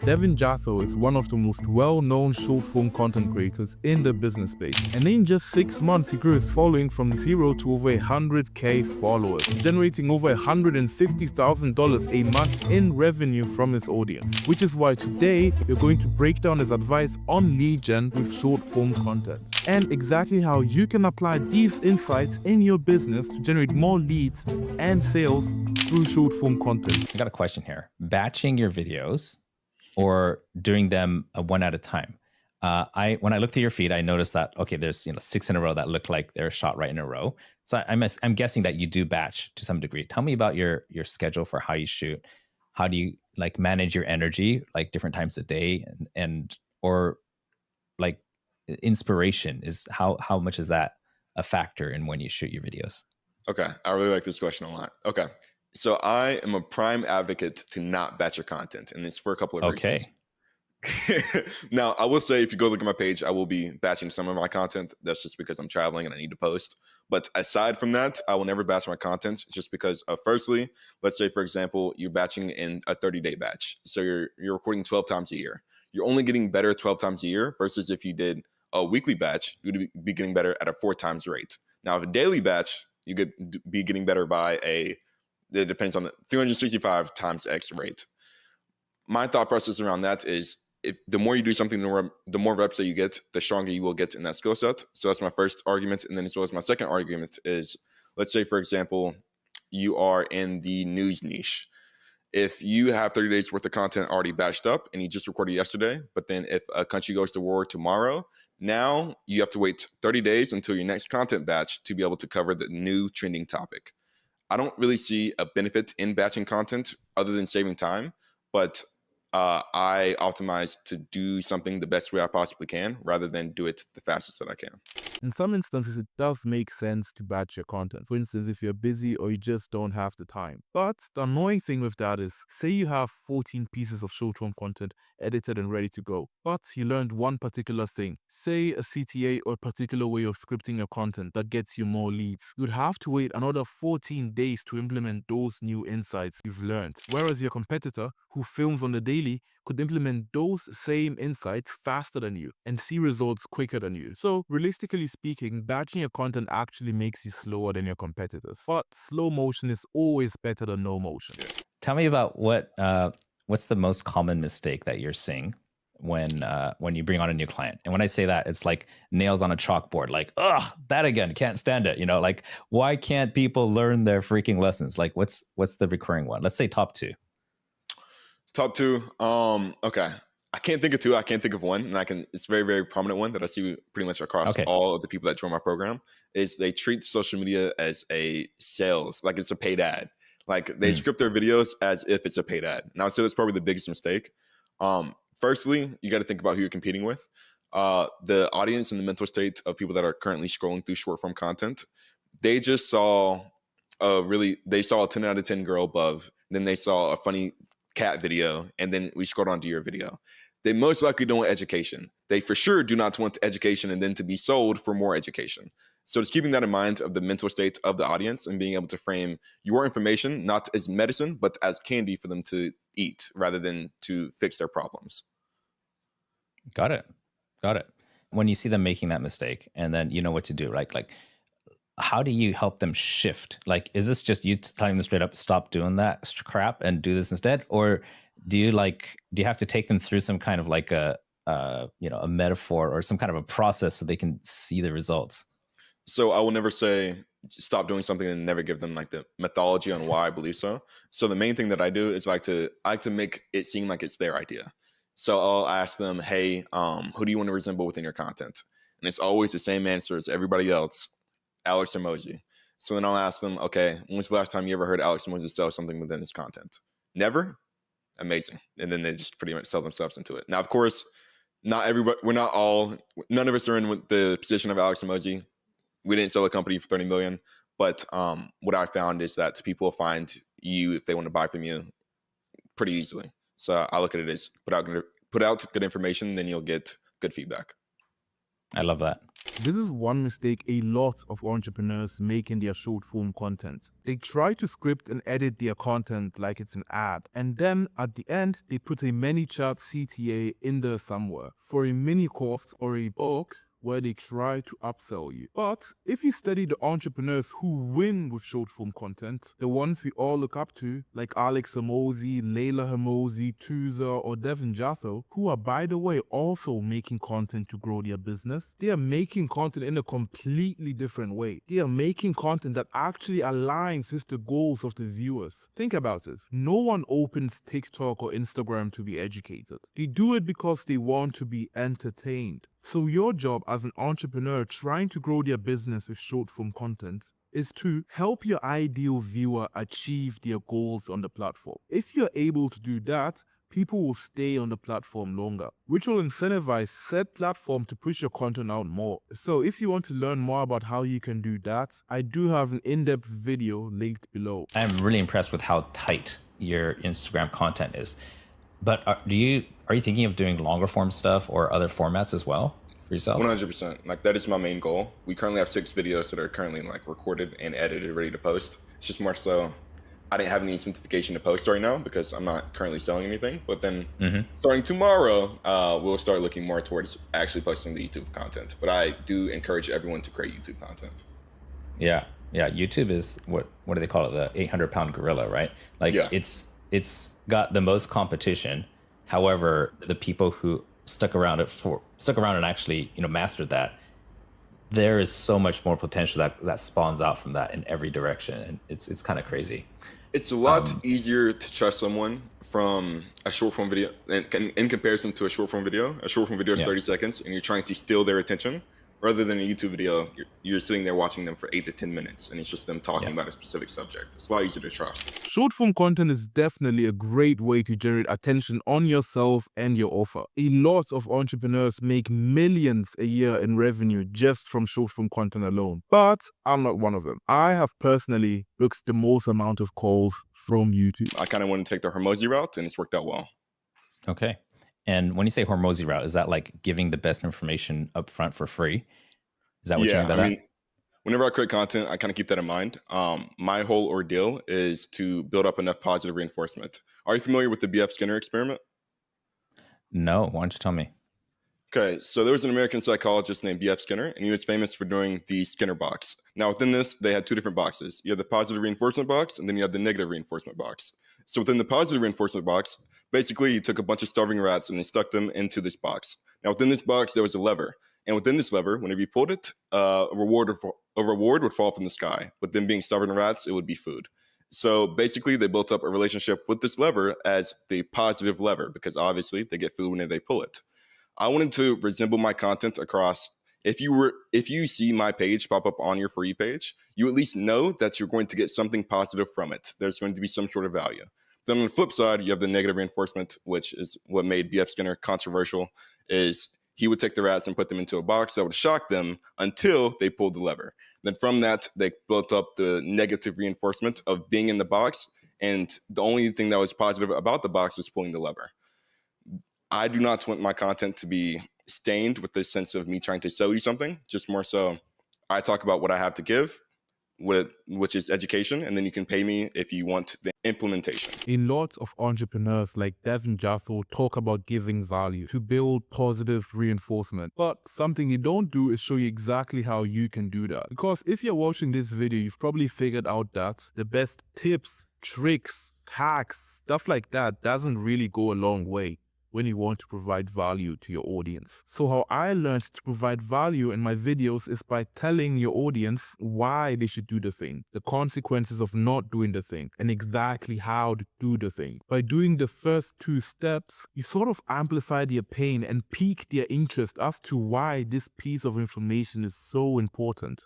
Devin Jatho is one of the most well-known short-form content creators in the business space. And in just 6 months, he grew his following from 0 to over 100k followers, generating over $150,000 a month in revenue from his audience. Which is why today, we're going to break down his advice on lead gen with short-form content, and exactly how you can apply these insights in your business to generate more leads and sales through short-form content. I got a question here. Batching your videos or doing them one at a time? When I looked at your feed, I noticed that, okay, there's 6 in a row that look like they're shot right in a row. So I'm guessing that you do batch to some degree. Tell me about your schedule for how you shoot. How do you like manage your energy, like different times a day, and or like inspiration is how much is that a factor in when you shoot your videos? Okay, I really like this question a lot. Okay, so I am a prime advocate to not batch your content, and it's for a couple of reasons. Now, I will say if you go look at my page, I will be batching some of my content. That's just because I'm traveling and I need to post. But aside from that, I will never batch my content just because, firstly, let's say, for example, you're batching in a 30-day batch. So you're recording 12 times a year. You're only getting better 12 times a year versus if you did a weekly batch, you'd be getting better at a 4 times rate. Now, if a daily batch, you could be getting better by it depends on the 365 times X rate. My thought process around that is if the more you do something, the more reps that you get, the stronger you will get in that skill set. So that's my first argument. And then as well as my second argument is, let's say, for example, you are in the news niche. If you have 30 days worth of content already batched up and you just recorded yesterday, but then if a country goes to war tomorrow, now you have to wait 30 days until your next content batch to be able to cover the new trending topic. I don't really see a benefit in batching content other than saving time, but I optimize to do something the best way I possibly can rather than do it the fastest that I can. In some instances, it does make sense to batch your content. For instance, if you're busy or you just don't have the time. But the annoying thing with that is, say you have 14 pieces of short-form content edited and ready to go, but you learned one particular thing, say a CTA or a particular way of scripting your content that gets you more leads. You'd have to wait another 14 days to implement those new insights you've learned. Whereas your competitor, who films on the daily, could implement those same insights faster than you and see results quicker than you. So realistically speaking, batching your content actually makes you slower than your competitors. But slow motion is always better than no motion. Tell me about what's the most common mistake that you're seeing when you bring on a new client. And when I say that, it's like nails on a chalkboard, like, ugh, that again, can't stand it. Like, why can't people learn their freaking lessons? Like, what's the recurring one? Let's say top 2. Top 2. Okay. I can't think of 2. I can't think of one. And it's a very, very prominent one that I see pretty much across all of the people that join my program is they treat social media as a sales, like it's a paid ad. Like they script their videos as if it's a paid ad. And I would say that's probably the biggest mistake. Firstly, you got to think about who you're competing with. The audience and the mental state of people that are currently scrolling through short form content, they just saw a 10 out of 10 girl above. Then they saw a funny cat video, and then we scrolled onto your video. They most likely don't want education. They for sure do not want education and then to be sold for more education. So it's keeping that in mind of the mental state of the audience and being able to frame your information not as medicine, but as candy for them to eat rather than to fix their problems. Got it. When you see them making that mistake and then you know what to do, right? Like, how do you help them shift? Like, is this just you telling them straight up, stop doing that crap and do this instead? Or do you have to take them through some kind of like a metaphor or some kind of a process so they can see the results? So I will never say stop doing something and never give them like the methodology on why I believe so. So the main thing that I do is I like to make it seem like it's their idea. So I'll ask them, hey, who do you want to resemble within your content? And it's always the same answer as everybody else. Alex Hormozi. So then I'll ask them, okay, when was the last time you ever heard Alex Hormozi sell something within his content? Never? Amazing. And then they just pretty much sell themselves into it. Now, of course, not everybody, none of us are in the position of Alex Hormozi. We didn't sell a company for 30 million. But what I found is that people will find you if they want to buy from you pretty easily. So I look at it as put out good information, then you'll get good feedback. I love that. This is one mistake a lot of entrepreneurs make in their short form content. They try to script and edit their content like it's an ad, and then at the end, they put a ManyChat CTA in there somewhere for a mini course or a book where they try to upsell you. But if you study the entrepreneurs who win with short form content, the ones we all look up to, like Alex Hormozi, Layla Hormozi, Tuza, or Devin Jatho, who are, by the way, also making content to grow their business, they are making content in a completely different way. They are making content that actually aligns with the goals of the viewers. Think about it. No one opens TikTok or Instagram to be educated. They do it because they want to be entertained. So your job as an entrepreneur trying to grow their business with short form content is to help your ideal viewer achieve their goals on the platform. If you're able to do that, people will stay on the platform longer, which will incentivize said platform to push your content out more. So if you want to learn more about how you can do that, I do have an in-depth video linked below. I'm really impressed with how tight your Instagram content is. But are you thinking of doing longer form stuff or other formats as well for yourself? 100%. Like, that is my main goal. We currently have 6 videos that are currently like recorded and edited, ready to post. It's just more so I didn't have any incentivization to post right now because I'm not currently selling anything. But then starting tomorrow, we'll start looking more towards actually posting the YouTube content. But I do encourage everyone to create YouTube content. Yeah. YouTube is what do they call it? The 800-pound gorilla, right? Like it's got the most competition. However, the people who stuck around and actually, mastered that, there is so much more potential that spawns out from that in every direction. And it's kind of crazy. It's a lot easier to trust someone from a short form video in comparison to a short form video. A short form video is 30 seconds and you're trying to steal their attention. Rather than a YouTube video, you're sitting there watching them for 8 to 10 minutes, and it's just them talking about a specific subject. It's a lot easier to trust. Short form content is definitely a great way to generate attention on yourself and your offer. A lot of entrepreneurs make millions a year in revenue just from short form content alone. But I'm not one of them. I have personally booked the most amount of calls from YouTube. I kind of want to take the Hormozi route, and it's worked out well. Okay. And when you say Hormozi route, is that like giving the best information up front for free? Is that what you mean by that? Whenever I create content, I kind of keep that in mind. My whole ordeal is to build up enough positive reinforcement. Are you familiar with the B.F. Skinner experiment? No. Why don't you tell me? Okay, so there was an American psychologist named B.F. Skinner, and he was famous for doing the Skinner box. Now, within this, they had 2 different boxes. You have the positive reinforcement box, and then you have the negative reinforcement box. So within the positive reinforcement box, basically, he took a bunch of starving rats and he stuck them into this box. Now, within this box, there was a lever. And within this lever, whenever you pulled it, a reward would fall from the sky. But them being starving rats, it would be food. So basically, they built up a relationship with this lever as the positive lever, because obviously they get food whenever they pull it. I wanted to resemble my content across. If you see my page pop up on your For You page, you at least know that you're going to get something positive from it. There's going to be some sort of value. Then on the flip side, you have the negative reinforcement, which is what made B.F. Skinner controversial, is he would take the rats and put them into a box that would shock them until they pulled the lever. Then from that, they built up the negative reinforcement of being in the box, and the only thing that was positive about the box was pulling the lever. I do not want my content to be stained with this sense of me trying to sell you something, just more so I talk about what I have to give, which is education, and then you can pay me if you want the implementation. A lot of entrepreneurs like Devin Jatho talk about giving value to build positive reinforcement. But something you don't do is show you exactly how you can do that. Because if you're watching this video, you've probably figured out that the best tips, tricks, hacks, stuff like that doesn't really go a long way when you want to provide value to your audience. So how I learned to provide value in my videos is by telling your audience why they should do the thing, the consequences of not doing the thing, and exactly how to do the thing. By doing the first 2 steps, you sort of amplify their pain and pique their interest as to why this piece of information is so important.